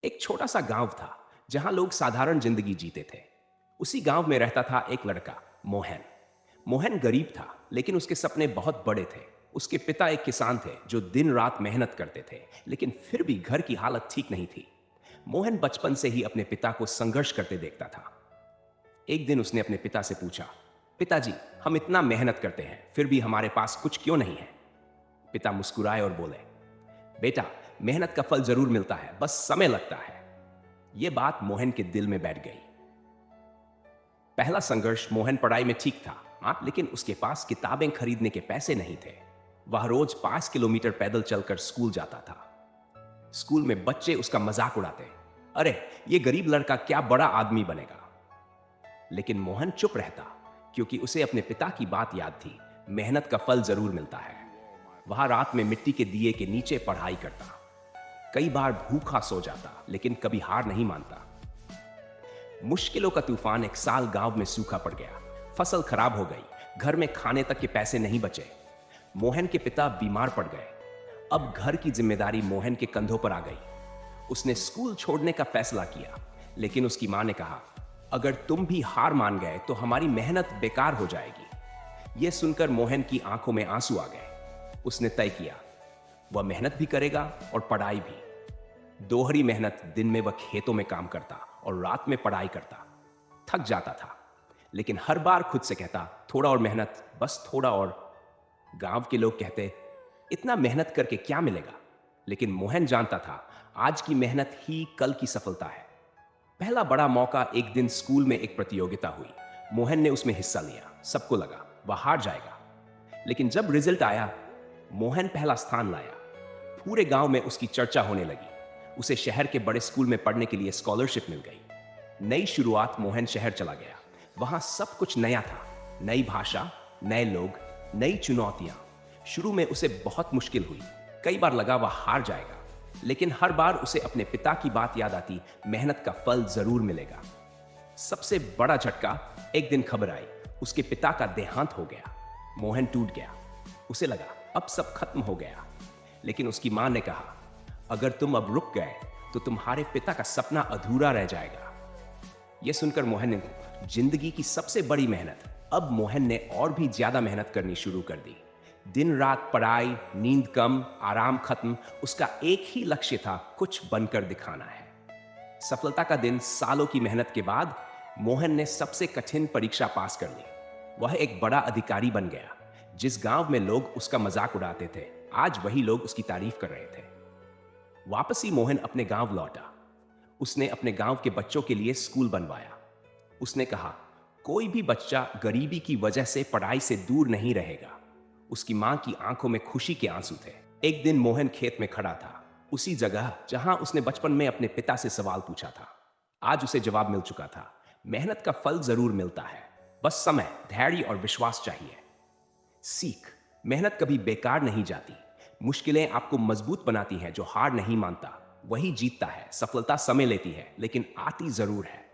एक छोटा सा गांव था जहां लोग साधारण जिंदगी जीते थे। उसी गांव में रहता था एक लड़का, मोहन। मोहन गरीब था, लेकिन उसके सपने बहुत बड़े थे। उसके पिता एक किसान थे जो दिन रात मेहनत करते थे, लेकिन फिर भी घर की हालत ठीक नहीं थी। मोहन बचपन से ही अपने पिता को संघर्ष करते देखता था। एक दिन उसने अपने पिता से पूछा, पिताजी, हम इतना मेहनत करते हैं, फिर भी हमारे पास कुछ क्यों नहीं है? पिता मुस्कुराए और बोले, बेटा, मेहनत का फल जरूर मिलता है, बस समय लगता है। यह बात मोहन के दिल में बैठ गई। पहला संघर्ष, मोहन पढ़ाई में ठीक था, हाँ, लेकिन उसके पास किताबें खरीदने के पैसे नहीं थे। वह रोज 5 किलोमीटर पैदल चलकर स्कूल जाता था। स्कूल में बच्चे उसका मजाक उड़ाते, अरे, ये गरीब लड़का क्या बड़ा आदमी बनेगा। लेकिन मोहन चुप रहता, क्योंकि उसे अपने पिता की बात याद थी, मेहनत का फल जरूर मिलता है। वह रात में मिट्टी के दिए के नीचे पढ़ाई करता। कई बार भूखा सो जाता, लेकिन कभी हार नहीं मानता। मुश्किलों का तूफान एक साल गांव में सूखा पड़ गया। फसल खराब हो गई, घर में खाने तक के पैसे नहीं बचे। मोहन के पिता बीमार पड़ गए। अब घर की जिम्मेदारी मोहन के कंधों पर आ गई। उसने स्कूल छोड़ने का फैसला किया, लेकिन उसकी मां ने कहा, अगर तुम भी हार मान गए तो हमारी मेहनत बेकार हो जाएगी। यह सुनकर मोहन की आंखों में आंसू आ गए। उसने तय किया, वह मेहनत भी करेगा और पढ़ाई भी। दोहरी मेहनत, दिन में वह खेतों में काम करता और रात में पढ़ाई करता। थक जाता था, लेकिन हर बार खुद से कहता, थोड़ा और मेहनत, बस थोड़ा और। गांव के लोग कहते, इतना मेहनत करके क्या मिलेगा? लेकिन मोहन जानता था, आज की मेहनत ही कल की सफलता है। पहला बड़ा मौका, एक दिन स्कूल में एक प्रतियोगिता हुई। मोहन ने उसमें हिस्सा लिया। सबको लगा वह हार जाएगा, लेकिन जब रिजल्ट आया, मोहन पहला स्थान लाया। पूरे गांव में उसकी चर्चा होने लगी। उसे शहर के बड़े स्कूल में पढ़ने के लिए स्कॉलरशिप मिल गई। नई शुरुआत, मोहन शहर चला गया। वहां सब कुछ नया था, नई भाषा, नए लोग, नई चुनौतियां। शुरू में उसे बहुत मुश्किल हुई। कई बार लगा वह हार जाएगा, लेकिन हर बार उसे अपने पिता की बात याद आती, मेहनत का फल जरूर मिलेगा। सबसे बड़ा झटका, एक दिन खबर आई, उसके पिता का देहांत हो गया। मोहन टूट गया। उसे लगा अब सब खत्म हो गया, लेकिन उसकी मां ने कहा, अगर तुम अब रुक गए तो तुम्हारे पिता का सपना अधूरा रह जाएगा। यह सुनकर मोहन ने, जिंदगी की सबसे बड़ी मेहनत। अब मोहन ने और भी ज्यादा मेहनत करनी शुरू कर दी। दिन रात पढ़ाई, नींद कम, आराम खत्म। उसका एक ही लक्ष्य था, कुछ बनकर दिखाना है। सफलता का दिन, सालों की मेहनत के बाद मोहन ने सबसे कठिन परीक्षा पास कर ली। वह एक बड़ा अधिकारी बन गया। जिस गांव में लोग उसका मजाक उड़ाते थे, आज वही लोग उसकी तारीफ कर रहे थे। वापसी मोहन अपने गांव लौटा। उसने अपने गांव के बच्चों के लिए स्कूल बनवाया। उसने कहा, कोई भी बच्चा गरीबी की वजह से पढ़ाई से दूर नहीं रहेगा। उसकी मां की आंखों में खुशी के आंसू थे। एक दिन मोहन खेत में खड़ा था, उसी जगह जहां उसने बचपन में अपने पिता से सवाल पूछा था। आज उसे जवाब मिल चुका था, मेहनत का फल जरूर मिलता है, बस समय, धैर्य और विश्वास चाहिए। सीख, मेहनत कभी बेकार नहीं जाती। मुश्किलें आपको मजबूत बनाती हैं। जो हार नहीं मानता वही जीतता है। सफलता समय लेती है, लेकिन आती जरूर है।